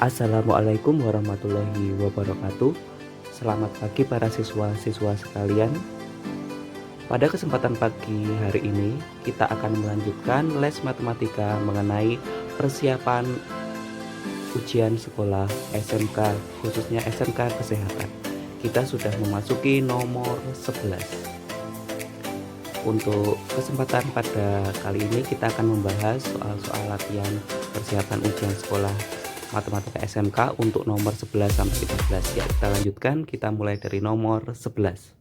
Assalamualaikum warahmatullahi wabarakatuh. Selamat pagi para siswa-siswa sekalian. Pada kesempatan pagi hari ini kita akan melanjutkan les matematika mengenai persiapan ujian sekolah SMK, khususnya SMK Kesehatan. Kita sudah memasuki nomor 11. Untuk kesempatan pada kali ini kita akan membahas soal-soal latihan persiapan ujian sekolah matematika SMK untuk nomor 11 sampai 15. Ya, kita lanjutkan, kita mulai dari nomor 11.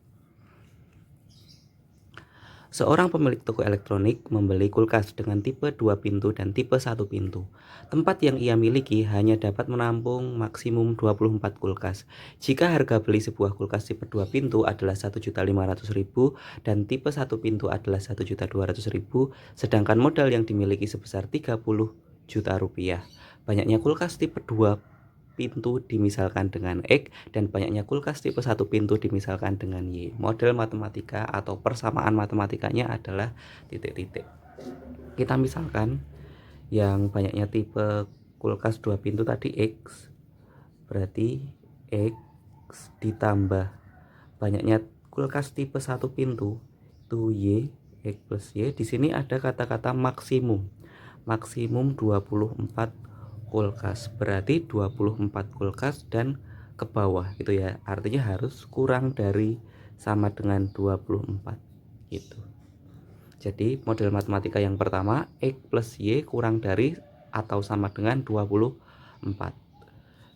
Seorang pemilik toko elektronik membeli kulkas dengan tipe 2 pintu dan tipe 1 pintu. Tempat yang ia miliki hanya dapat menampung maksimum 24 kulkas. Jika harga beli sebuah kulkas tipe 2 pintu adalah 1.500.000 dan tipe 1 pintu adalah 1.200.000, sedangkan modal yang dimiliki sebesar 30 juta rupiah. Banyaknya kulkas tipe 2 pintu dimisalkan dengan X dan banyaknya kulkas tipe 1 pintu dimisalkan dengan Y. Model matematika atau persamaan matematikanya adalah titik-titik. Kita misalkan yang banyaknya tipe kulkas 2 pintu tadi X, berarti X ditambah banyaknya kulkas tipe 1 pintu itu Y, X plus Y. Di sini ada kata-kata maksimum. Maksimum 24 kulkas, berarti 24 kulkas dan ke bawah gitu ya. Artinya harus kurang dari sama dengan 24 gitu. Jadi model matematika yang pertama X plus Y kurang dari atau sama dengan 24.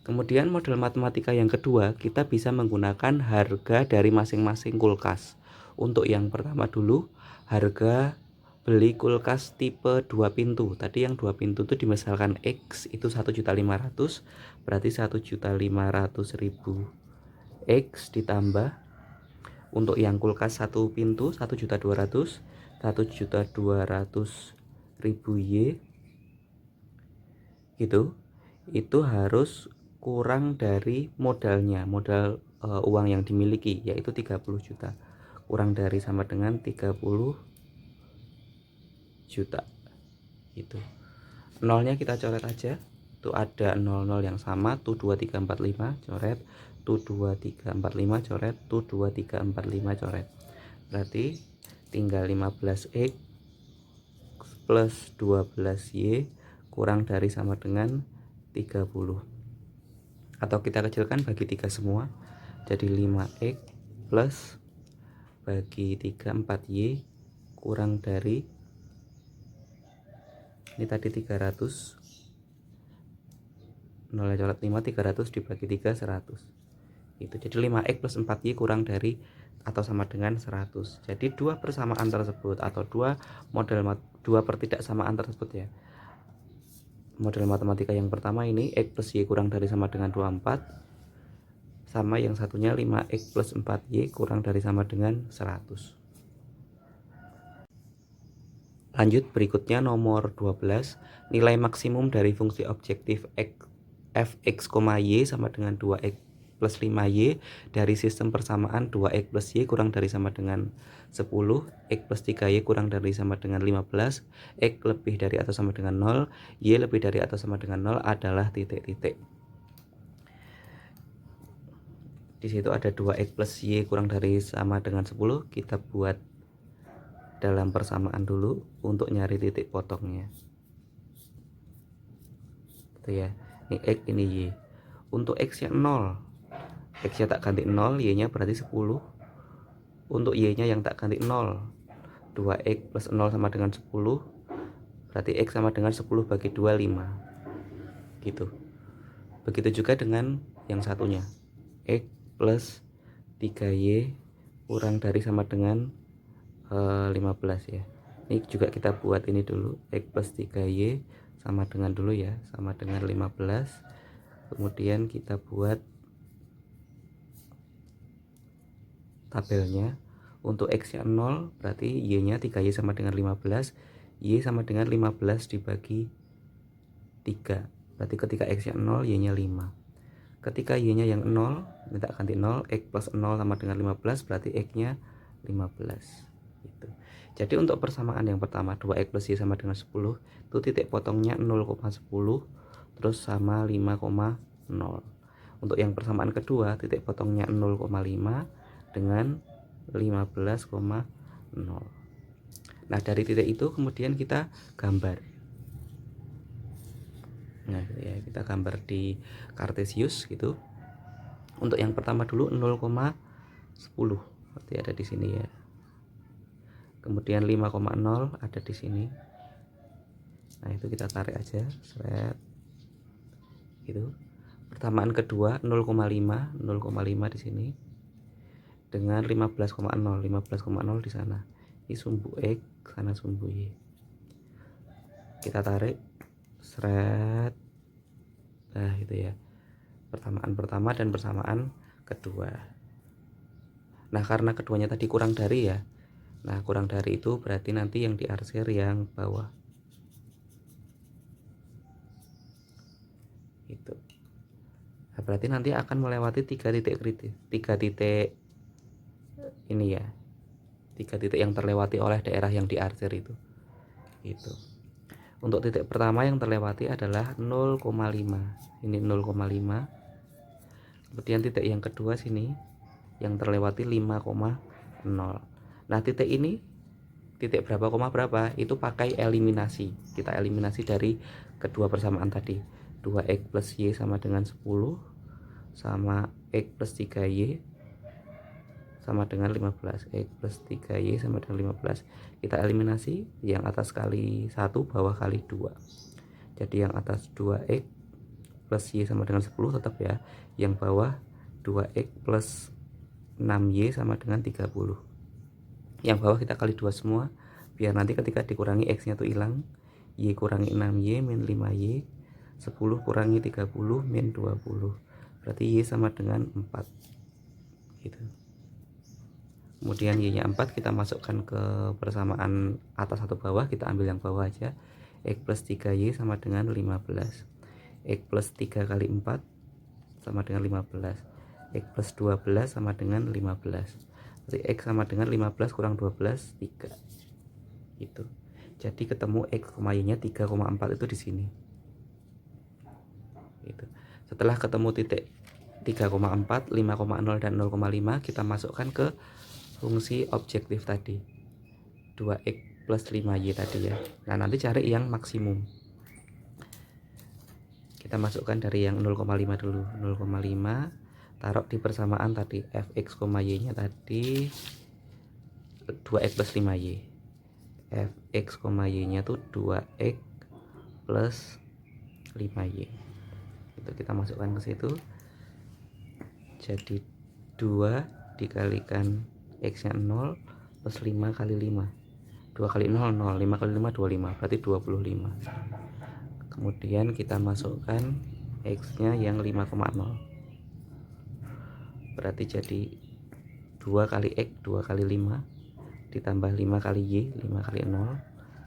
Kemudian model matematika yang kedua, kita bisa menggunakan harga dari masing-masing kulkas. Untuk yang pertama dulu, harga beli kulkas tipe 2 pintu. Tadi yang 2 pintu itu dimisalkan X itu 1.500.000, berarti 1.500.000 X ditambah untuk yang kulkas 1 pintu 1.200.000, 1.200.000 Y gitu. Itu harus kurang dari modalnya, modal uang yang dimiliki yaitu 30 juta. Kurang dari sama dengan 30 juta itu. Nolnya kita coret aja. Tuh ada 00 yang sama, tuh 2345 coret, tuh 2345 coret, tuh 2345 coret. Berarti tinggal 15x plus 12y kurang dari sama dengan 30. Atau kita kecilkan bagi 3 semua. Jadi 5x plus bagi 3 4y kurang dari ini tadi 300, 0 coret 5, 300 dibagi 3 100 itu. Jadi 5x plus 4y kurang dari atau sama dengan 100. Jadi dua persamaan tersebut atau dua pertidaksamaan tersebut ya, model matematika yang pertama ini X plus Y kurang dari sama dengan 24, sama yang satunya 5x plus 4y kurang dari sama dengan 100. Lanjut, berikutnya nomor 12. Nilai maksimum dari fungsi objektif fx, y sama dengan 2x plus 5y dari sistem persamaan 2x plus y kurang dari sama dengan 10, x plus 3y kurang dari sama dengan 15, x lebih dari atau sama dengan 0, y lebih dari atau sama dengan 0 adalah titik-titik. Di situ ada 2x plus y kurang dari sama dengan 10. Kita buat dalam persamaan dulu untuk nyari titik potongnya. Gitu ya. Ini X, ini Y. Untuk X nya 0, X nya tak ganti 0, Y nya berarti 10. Untuk Y nya yang tak ganti 0, 2x plus 0 sama dengan 10, berarti X sama dengan 10 bagi 2, 5 gitu. Begitu juga dengan yang satunya, X plus 3y kurang dari sama dengan 15 ya. Ini juga kita buat ini dulu, X plus 3y sama dengan dulu ya, sama dengan 15. Kemudian kita buat tabelnya. Untuk X nya 0 berarti Y nya 3y sama dengan 15, Y sama dengan 15 dibagi 3, berarti ketika X nya 0 Y nya 5. Ketika Y nya yang 0, minta ganti 0, X plus 0 sama dengan 15, berarti X nya 15 gitu. Jadi untuk persamaan yang pertama 2x plus y sama dengan 10, itu titik potongnya 0,10, terus sama 5,0. Untuk yang persamaan kedua, titik potongnya 0,5 dengan 15,0. Nah, dari titik itu kemudian kita gambar. Nah, ya, kita gambar di Cartesius gitu. Untuk yang pertama dulu 0,10 berarti ada di sini ya. Kemudian 5,0 ada di sini. Nah, itu kita tarik aja, seret. Gitu. Persamaan kedua 0,5 di sini dengan 15,0 di sana. Ini sumbu X, sana sumbu Y. Kita tarik, seret. Nah, itu ya. Persamaan pertama dan persamaan kedua. Nah, karena keduanya tadi kurang dari ya. Nah, kurang dari itu berarti nanti yang diarsir yang bawah. Itu. Nah, berarti nanti akan melewati 3 titik kritis. 3 titik ini ya. 3 titik yang terlewati oleh daerah yang diarsir itu. Itu. Untuk titik pertama yang terlewati adalah 0,5. Ini 0,5. Kemudian titik yang kedua sini yang terlewati 5,0. Nah, titik ini titik berapa koma berapa itu pakai eliminasi. Kita eliminasi dari kedua persamaan tadi. 2x plus y sama dengan 10 sama x plus 3y sama dengan 15. X plus 3y sama dengan 15. Kita eliminasi, yang atas kali 1, bawah kali 2. Jadi yang atas 2x plus y sama dengan 10 tetap ya. Yang bawah 2x plus 6y sama dengan 30. Yang bawah kita kali 2 semua, biar nanti ketika dikurangi x nya tuh hilang. Y kurangi 6y min 5y, 10 kurangi 30 min 20. Berarti y sama dengan 4 gitu. Kemudian y nya 4 kita masukkan ke persamaan atas atau bawah. Kita ambil yang bawah aja. X plus 3y sama dengan 15. X plus 3 kali 4 sama dengan 15. X plus 12 sama dengan 15. Berarti X sama dengan 15 kurang 12, 3 gitu. Jadi ketemu X, Y nya 3,4 itu di sini gitu. Setelah ketemu titik 3,4, 5,0 dan 0,5, kita masukkan ke fungsi objektif tadi 2x plus 5y tadi ya. Nah, nanti cari yang maksimum. Kita masukkan dari yang 0,5 dulu. 0,5 taruh di persamaan tadi fx, y nya tadi 2x plus 5y. Fx, y nya tuh 2x plus 5y. Itu kita masukkan ke situ. Jadi 2 dikalikan x nya 0 plus 5 kali 5. 2 kali 0 0, 5 kali 5 25, berarti 25. Kemudian kita masukkan x nya yang 5,0. Berarti jadi 2 kali x, 2 kali 5 ditambah 5 kali y, 5 kali 0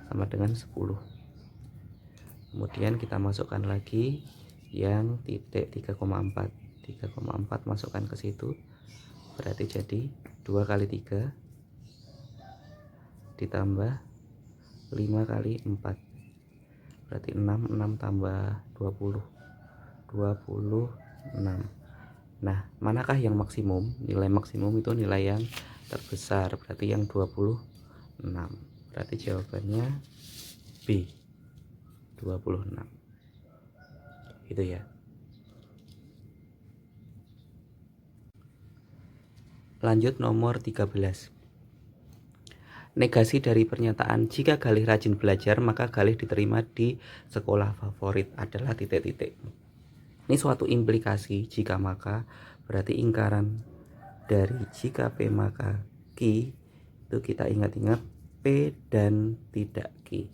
sama dengan 10. Kemudian kita masukkan lagi yang titik 3,4. 3,4 masukkan ke situ. Berarti jadi 2 kali 3 ditambah 5 kali 4. Berarti 6, 6 tambah 20. 26. Nah, manakah yang maksimum? Nilai maksimum itu nilai yang terbesar, berarti yang 26. Berarti jawabannya B, 26. Itu ya. Lanjut nomor 13. Negasi dari pernyataan jika Galih rajin belajar maka Galih diterima di sekolah favorit adalah titik-titik. Ini suatu implikasi jika maka, berarti ingkaran dari jika P maka Q itu kita ingat-ingat P dan tidak Q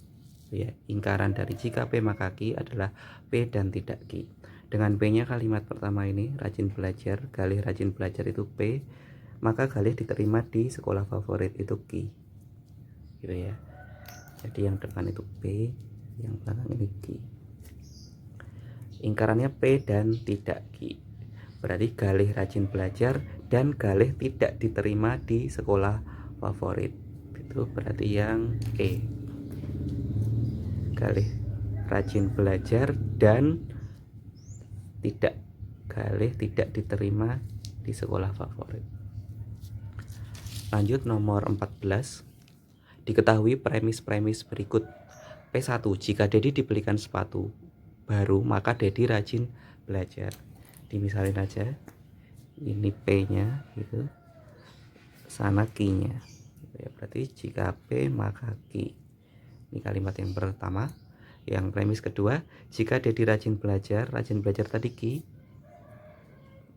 ya. Ingkaran dari jika P maka Q adalah P dan tidak Q. Dengan P nya kalimat pertama ini rajin belajar, Galih rajin belajar itu P, maka Galih diterima di sekolah favorit itu Q gitu ya. Jadi yang depan itu P, yang belakang ini Q. Ingkarannya P dan tidak Q. Berarti Galih rajin belajar dan Galih tidak diterima di sekolah favorit. Itu berarti yang E. Galih rajin belajar dan tidak galih, tidak diterima di sekolah favorit. Lanjut nomor 14. Diketahui premis-premis berikut. P1. Jika Dedi dibelikan sepatu baru, maka Dedi rajin belajar. Dimisalin aja, ini P-nya gitu, sana Q-nya. Ya, berarti jika P maka Q. Ini kalimat yang pertama. Yang premis kedua, jika Dedi rajin belajar tadi Q,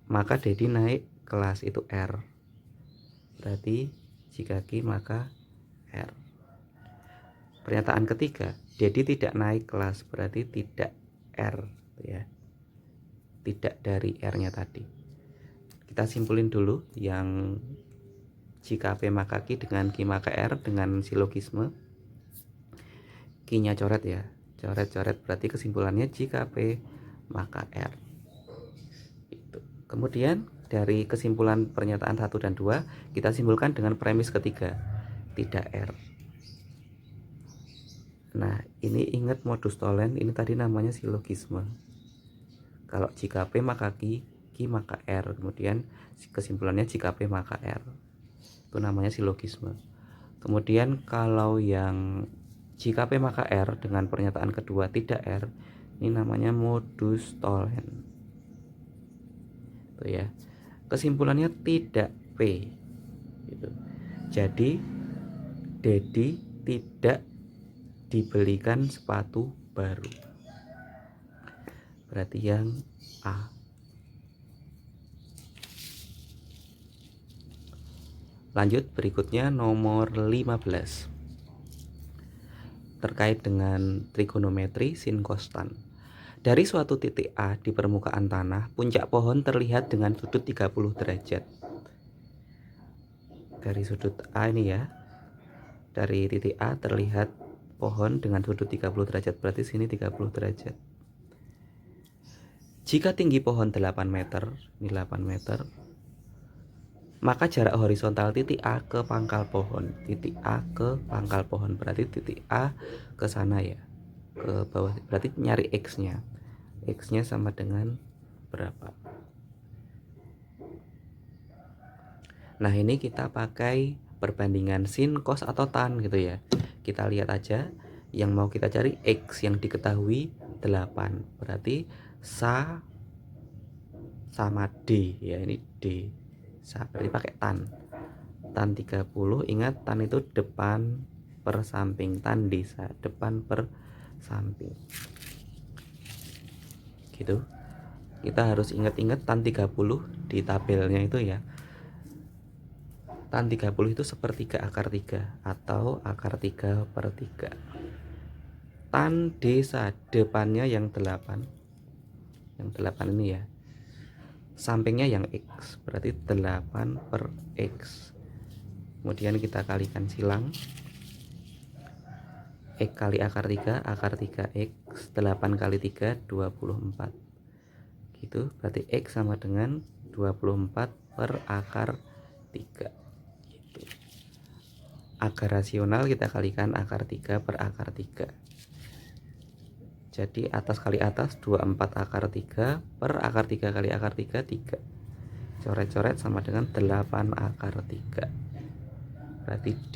maka Dedi naik kelas, itu R. Berarti jika Q maka R. Pernyataan ketiga, Dedi tidak naik kelas, berarti tidak R ya. Tidak dari R-nya tadi. Kita simpulin dulu yang jika P maka Q dengan Q maka R dengan silogisme. Q-nya coret ya. Coret-coret, berarti kesimpulannya jika P maka R. Itu. Kemudian dari kesimpulan pernyataan 1 dan 2 kita simpulkan dengan premis ketiga, tidak R. Nah, ini ingat modus tollens, ini tadi namanya silogisme. Kalau jika P maka Q, Q maka R. Kemudian kesimpulannya jika P maka R. Itu namanya silogisme. Kemudian kalau yang jika P maka R dengan pernyataan kedua tidak R, ini namanya modus tollens. Itu ya. Kesimpulannya tidak P. Gitu. Jadi Dedi tidak dibelikan sepatu baru. Berarti yang A. Lanjut berikutnya nomor 15. Terkait dengan trigonometri sin kostan. Dari suatu titik A di permukaan tanah, puncak pohon terlihat dengan sudut 30 derajat. Dari sudut A ini ya, dari titik A terlihat pohon dengan sudut 30 derajat, berarti sini 30 derajat. Jika tinggi pohon 8 meter, ini 8 meter, maka jarak horizontal titik A ke pangkal pohon, titik A ke pangkal pohon, berarti titik A ke sana ya, ke bawah, berarti nyari X-nya. X-nya sama dengan berapa? Nah, ini kita pakai perbandingan sin, cos, atau tan gitu ya. Kita lihat aja yang mau kita cari X yang diketahui 8, berarti sa sama D ya, ini D. Berarti pakai tan 30. Ingat tan itu depan per samping, tan desa depan per samping gitu. Kita harus ingat-ingat tan 30 di tabelnya itu ya. Tan 30 itu sepertiga akar 3 atau akar 3 per 3. Tan desa depannya yang 8, yang 8 ini ya, sampingnya yang X, berarti 8 per X. Kemudian kita kalikan silang, X kali akar 3, akar 3X, 8 kali 3, 24 gitu. Berarti X sama dengan 24 per akar 3 gitu. Akar rasional kita kalikan akar 3 per akar 3, jadi atas kali atas 24 akar 3 per akar 3 kali akar 3, 3. Coret-coret sama dengan 8 akar 3. Berarti D.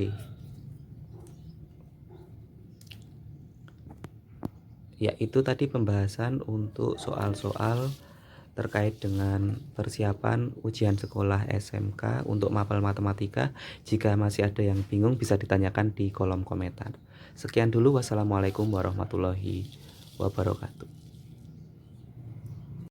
Ya, itu tadi pembahasan untuk soal-soal terkait dengan persiapan ujian sekolah SMK untuk mapel matematika. Jika masih ada yang bingung bisa ditanyakan di kolom komentar. Sekian dulu, wassalamualaikum warahmatullahi wabarakatuh.